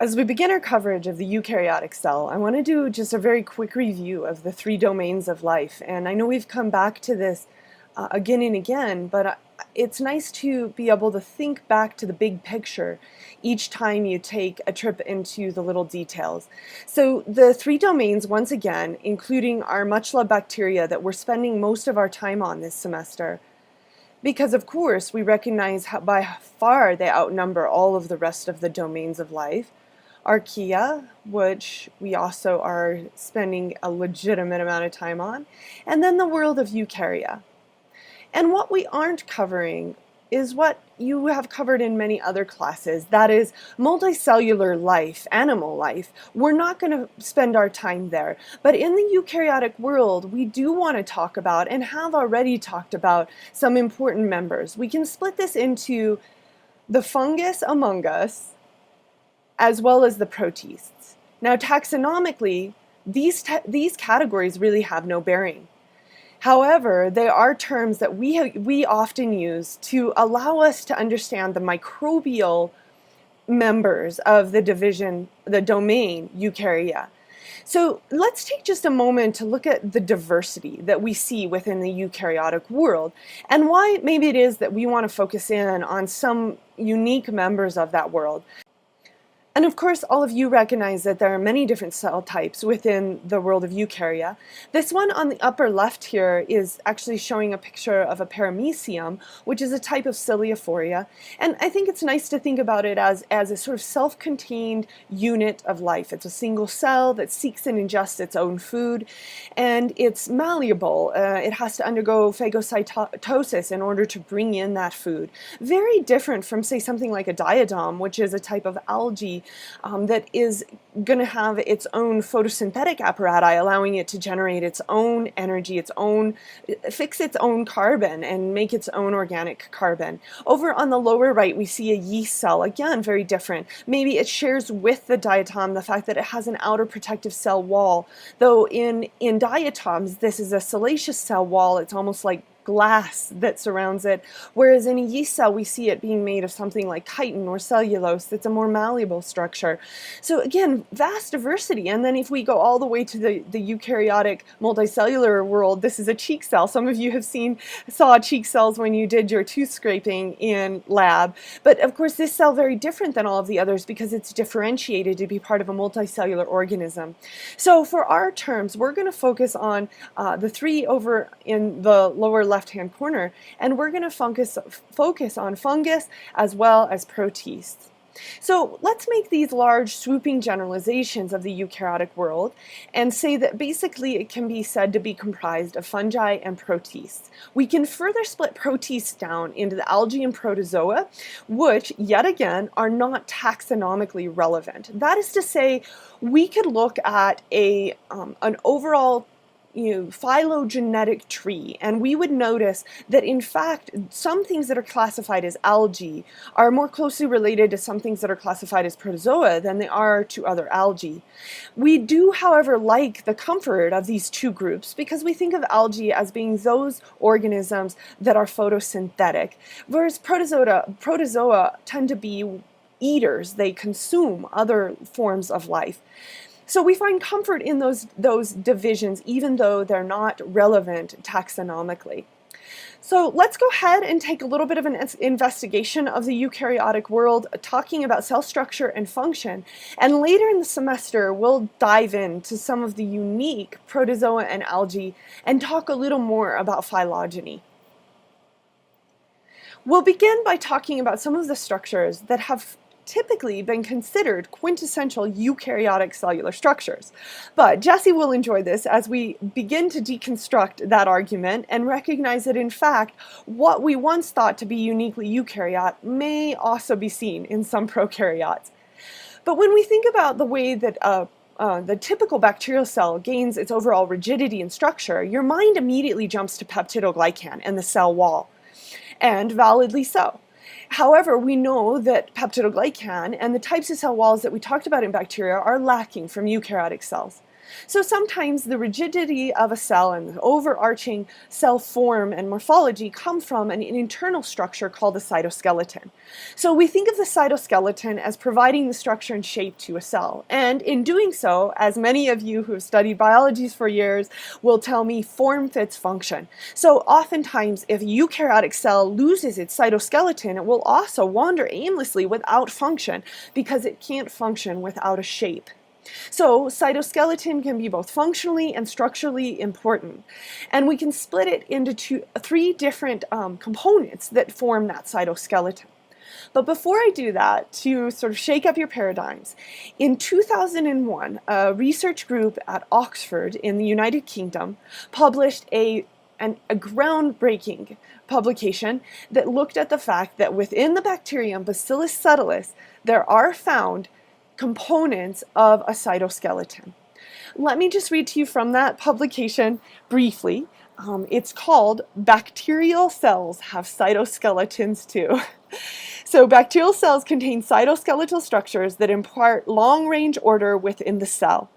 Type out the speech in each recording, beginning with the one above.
As we begin our coverage of the eukaryotic cell, I want to do just a very quick review of the three domains of life. And I know we've come back to this again and again, but it's nice to be able to think back to the big picture each time you take a trip into the little details. So the three domains, once again, including our much-loved bacteria that we're spending most of our time on this semester, because of course we recognize how by far they outnumber all of the rest of the domains of life. Archaea, which we also are spending a legitimate amount of time on, and then the world of Eukarya. And what we aren't covering is what you have covered in many other classes, that is multicellular life, animal life. We're not going to spend our time there, but in the eukaryotic world, we do want to talk about, and have already talked about, some important members. We can split this into the fungus among us, as well as the protists. Now, taxonomically, these categories really have no bearing. However, they are terms that we often use to allow us to understand the microbial members of the domain Eukarya. So let's take just a moment to look at the diversity that we see within the eukaryotic world, and why maybe it is that we want to focus in on some unique members of that world. And of course, all of you recognize that there are many different cell types within the world of eukarya. This one on the upper left here is actually showing a picture of a paramecium, which is a type of ciliophoria. And I think it's nice to think about it as a sort of self-contained unit of life. It's a single cell that seeks and ingests its own food, and it's malleable. It has to undergo phagocytosis in order to bring in that food. Very different from, say, something like a diadem, which is a type of algae that is going to have its own photosynthetic apparatus, allowing it to generate its own energy, fix its own carbon and make its own organic carbon. Over on the lower right, we see a yeast cell, again, very different. Maybe it shares with the diatom the fact that it has an outer protective cell wall, though in diatoms, this is a siliceous cell wall. It's almost like glass that surrounds it, whereas in a yeast cell we see it being made of something like chitin or cellulose that's a more malleable structure. So again, vast diversity. And then if we go all the way to the eukaryotic multicellular world, this is a cheek cell. Some of you have saw cheek cells when you did your tooth scraping in lab, but of course this cell very different than all of the others because it's differentiated to be part of a multicellular organism. So for our terms, we're going to focus on the three over in the lower left-hand corner, and we're going to focus on fungus as well as protists. So let's make these large swooping generalizations of the eukaryotic world and say that basically it can be said to be comprised of fungi and protists. We can further split protists down into the algae and protozoa, which yet again are not taxonomically relevant. That is to say, we could look at an overall phylogenetic tree, and we would notice that in fact some things that are classified as algae are more closely related to some things that are classified as protozoa than they are to other algae. We do, however, like the comfort of these two groups because we think of algae as being those organisms that are photosynthetic, whereas protozoa tend to be eaters. They consume other forms of life. So we find comfort in those divisions, even though they're not relevant taxonomically. So let's go ahead and take a little bit of an investigation of the eukaryotic world, talking about cell structure and function. And later in the semester, we'll dive into some of the unique protozoa and algae and talk a little more about phylogeny. We'll begin by talking about some of the structures that have typically been considered quintessential eukaryotic cellular structures. But Jesse will enjoy this as we begin to deconstruct that argument and recognize that in fact what we once thought to be uniquely eukaryote may also be seen in some prokaryotes. But when we think about the way that the typical bacterial cell gains its overall rigidity and structure, your mind immediately jumps to peptidoglycan and the cell wall, and validly so. However, we know that peptidoglycan and the types of cell walls that we talked about in bacteria are lacking from eukaryotic cells. So sometimes the rigidity of a cell and the overarching cell form and morphology come from an internal structure called the cytoskeleton. So we think of the cytoskeleton as providing the structure and shape to a cell. And in doing so, as many of you who have studied biology for years will tell me, form fits function. So oftentimes if a eukaryotic cell loses its cytoskeleton, it will also wander aimlessly without function because it can't function without a shape. So cytoskeleton can be both functionally and structurally important. And we can split it into three different components that form that cytoskeleton. But before I do that, to sort of shake up your paradigms, in 2001, a research group at Oxford in the United Kingdom published a groundbreaking publication that looked at the fact that within the bacterium Bacillus subtilis, there are found components of a cytoskeleton. Let me just read to you from that publication briefly. It's called Bacterial Cells Have Cytoskeletons Too. So bacterial cells contain cytoskeletal structures that impart long-range order within the cell.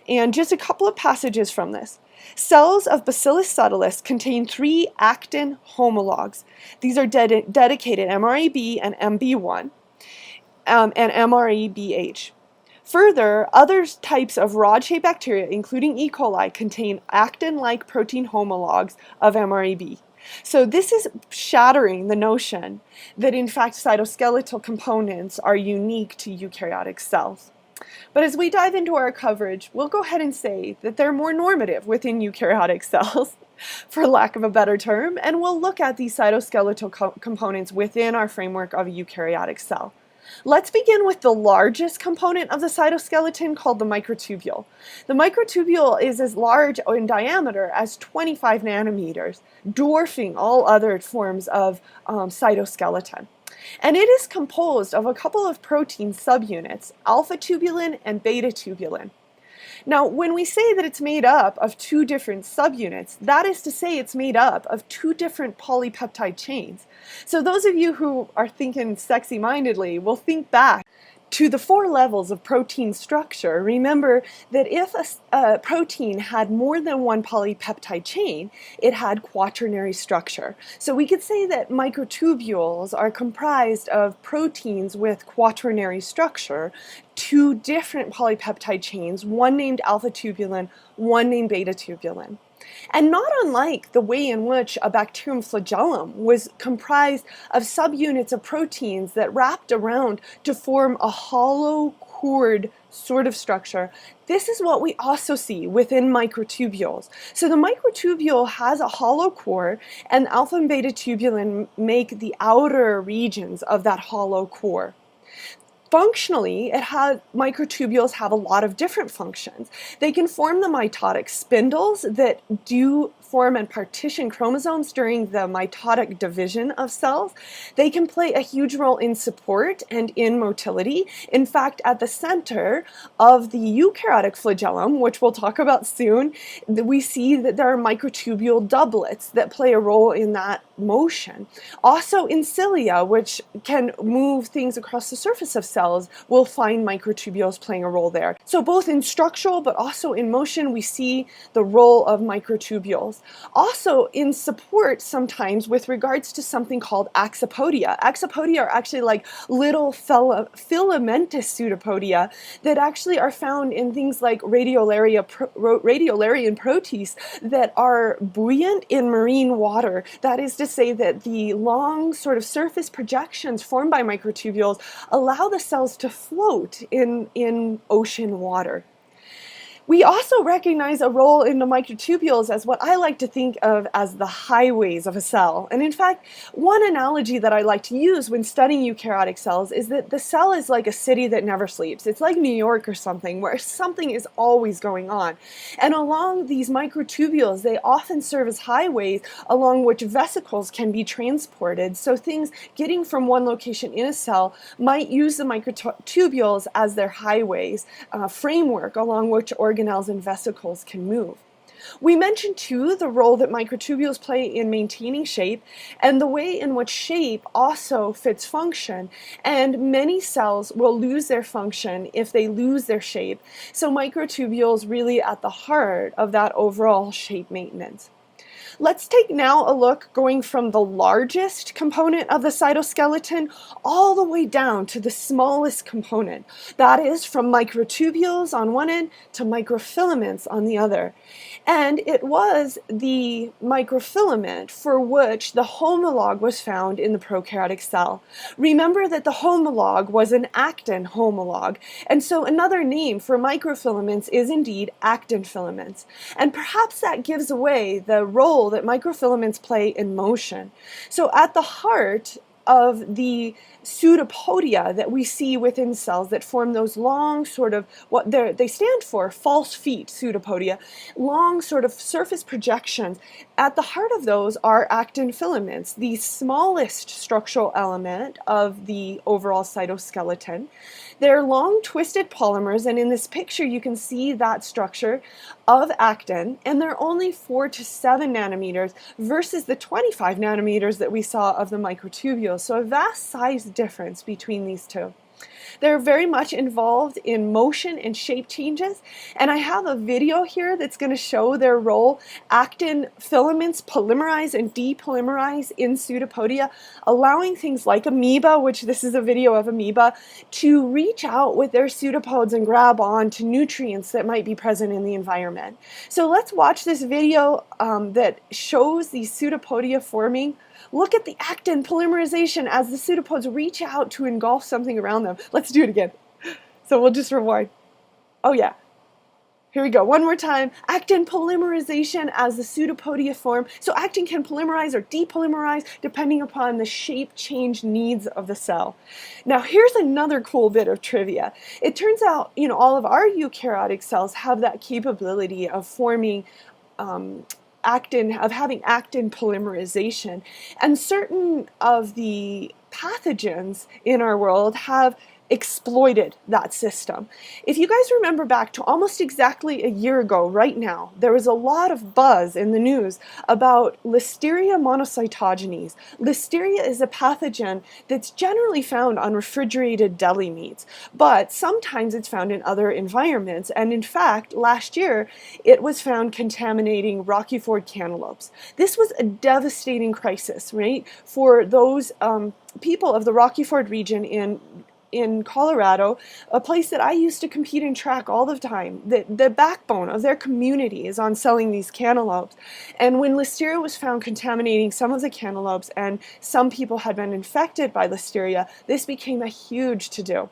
And just a couple of passages from this. Cells of Bacillus subtilis contain 3 actin homologs. These are dedicated MRAB and MB1. And MREBH. Further, other types of rod-shaped bacteria, including E. coli, contain actin-like protein homologs of MREB. So this is shattering the notion that in fact cytoskeletal components are unique to eukaryotic cells. But as we dive into our coverage, we'll go ahead and say that they're more normative within eukaryotic cells, for lack of a better term, and we'll look at these cytoskeletal components within our framework of a eukaryotic cell. Let's begin with the largest component of the cytoskeleton called the microtubule. The microtubule is as large in diameter as 25 nanometers, dwarfing all other forms of cytoskeleton. And it is composed of a couple of protein subunits, alpha tubulin and beta tubulin. Now, when we say that it's made up of 2 different subunits, that is to say it's made up of 2 different polypeptide chains. So those of you who are thinking sexy-mindedly will think back to the 4 levels of protein structure. Remember that if a protein had more than 1 polypeptide chain, it had quaternary structure. So we could say that microtubules are comprised of proteins with quaternary structure, 2 different polypeptide chains, one named alpha tubulin, one named beta tubulin. And not unlike the way in which a bacterium flagellum was comprised of subunits of proteins that wrapped around to form a hollow cord sort of structure, this is what we also see within microtubules. So the microtubule has a hollow core, and alpha and beta tubulin make the outer regions of that hollow core. Functionally, microtubules have a lot of different functions. They can form the mitotic spindles that do form and partition chromosomes during the mitotic division of cells. They can play a huge role in support and in motility. In fact, at the center of the eukaryotic flagellum, which we'll talk about soon, we see that there are microtubule doublets that play a role in that motion. Also in cilia, which can move things across the surface of cells, we'll find microtubules playing a role there. So both in structural but also in motion, we see the role of microtubules. Also in support sometimes with regards to something called axopodia. Axopodia are actually like little filamentous pseudopodia that actually are found in things like radiolarian proteins that are buoyant in marine water. That is to say that the long sort of surface projections formed by microtubules allow the cells to float in ocean water. We also recognize a role in the microtubules as what I like to think of as the highways of a cell. And in fact, one analogy that I like to use when studying eukaryotic cells is that the cell is like a city that never sleeps. It's like New York or something, where something is always going on. And along these microtubules, they often serve as highways along which vesicles can be transported. So things getting from one location in a cell might use the microtubules as their highways, framework along which organelles and vesicles can move. We mentioned too the role that microtubules play in maintaining shape and the way in which shape also fits function, and many cells will lose their function if they lose their shape. So microtubules really at the heart of that overall shape maintenance. Let's take now a look going from the largest component of the cytoskeleton all the way down to the smallest component. That is from microtubules on one end to microfilaments on the other. And it was the microfilament for which the homolog was found in the prokaryotic cell. Remember that the homolog was an actin homolog, and so another name for microfilaments is indeed actin filaments. And perhaps that gives away the role that microfilaments play in motion. So at the heart of the pseudopodia that we see within cells that form those long sort of, what they stand for, false feet pseudopodia, long sort of surface projections. At the heart of those are actin filaments, the smallest structural element of the overall cytoskeleton. They're long twisted polymers, and in this picture you can see that structure of actin, and they're only 4 to 7 nanometers versus the 25 nanometers that we saw of the microtubules. So a vast size difference between these two. They're very much involved in motion and shape changes, and I have a video here that's going to show their role. Actin filaments polymerize and depolymerize in pseudopodia, allowing things like amoeba, which this is a video of amoeba, to reach out with their pseudopods and grab on to nutrients that might be present in the environment. So let's watch this video that shows these pseudopodia forming. Look at the actin polymerization as the pseudopods reach out to engulf something around them. Let's do it again. So we'll just rewind. Oh yeah. Here we go. One more time. Actin polymerization as the pseudopodia form. So actin can polymerize or depolymerize depending upon the shape change needs of the cell. Now here's another cool bit of trivia. It turns out, all of our eukaryotic cells have that capability of forming having actin polymerization, and certain of the pathogens in our world have exploited that system. If you guys remember back to almost exactly a year ago right now, there was a lot of buzz in the news about Listeria monocytogenes. Listeria is a pathogen that's generally found on refrigerated deli meats, but sometimes it's found in other environments, and in fact last year it was found contaminating Rocky Ford cantaloupes. This was a devastating crisis, right, for those people of the Rocky Ford region in Colorado, a place that I used to compete and track all the time. The backbone of their community is on selling these cantaloupes. And when Listeria was found contaminating some of the cantaloupes and some people had been infected by Listeria, this became a huge to-do.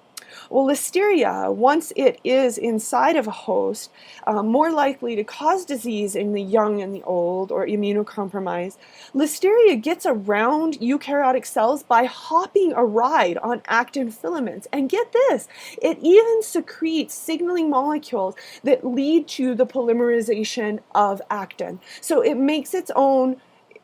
Well, Listeria, once it is inside of a host, more likely to cause disease in the young and the old or immunocompromised. Listeria gets around eukaryotic cells by hopping a ride on actin filaments. And get this, it even secretes signaling molecules that lead to the polymerization of actin. So it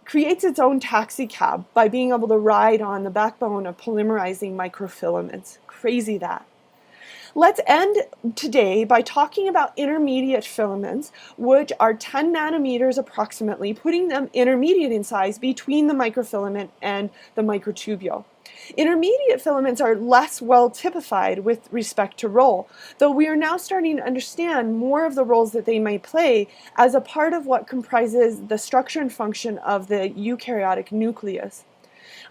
creates its own taxi cab by being able to ride on the backbone of polymerizing microfilaments. Crazy that. Let's end today by talking about intermediate filaments, which are 10 nanometers approximately, putting them intermediate in size between the microfilament and the microtubule. Intermediate filaments are less well typified with respect to role, though we are now starting to understand more of the roles that they may play as a part of what comprises the structure and function of the eukaryotic nucleus.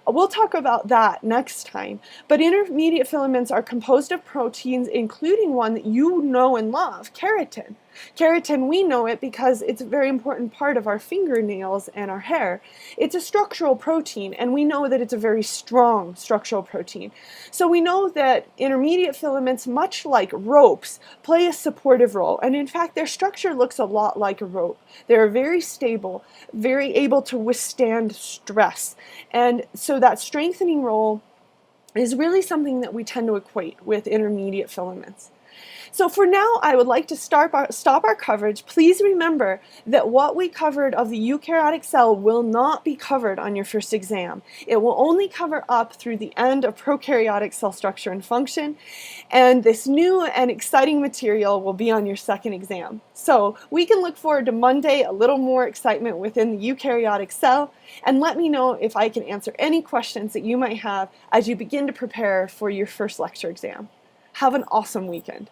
We'll talk about that next time, but intermediate filaments are composed of proteins, including one that you know and love, keratin. Keratin, we know it because it's a very important part of our fingernails and our hair. It's a structural protein, and we know that it's a very strong structural protein. So we know that intermediate filaments, much like ropes, play a supportive role, and in fact their structure looks a lot like a rope. They're very stable, very able to withstand stress, and so that strengthening role is really something that we tend to equate with intermediate filaments. So for now, I would like to stop our coverage. Please remember that what we covered of the eukaryotic cell will not be covered on your first exam. It will only cover up through the end of prokaryotic cell structure and function, and this new and exciting material will be on your second exam. So we can look forward to Monday, a little more excitement within the eukaryotic cell, and let me know if I can answer any questions that you might have as you begin to prepare for your first lecture exam. Have an awesome weekend.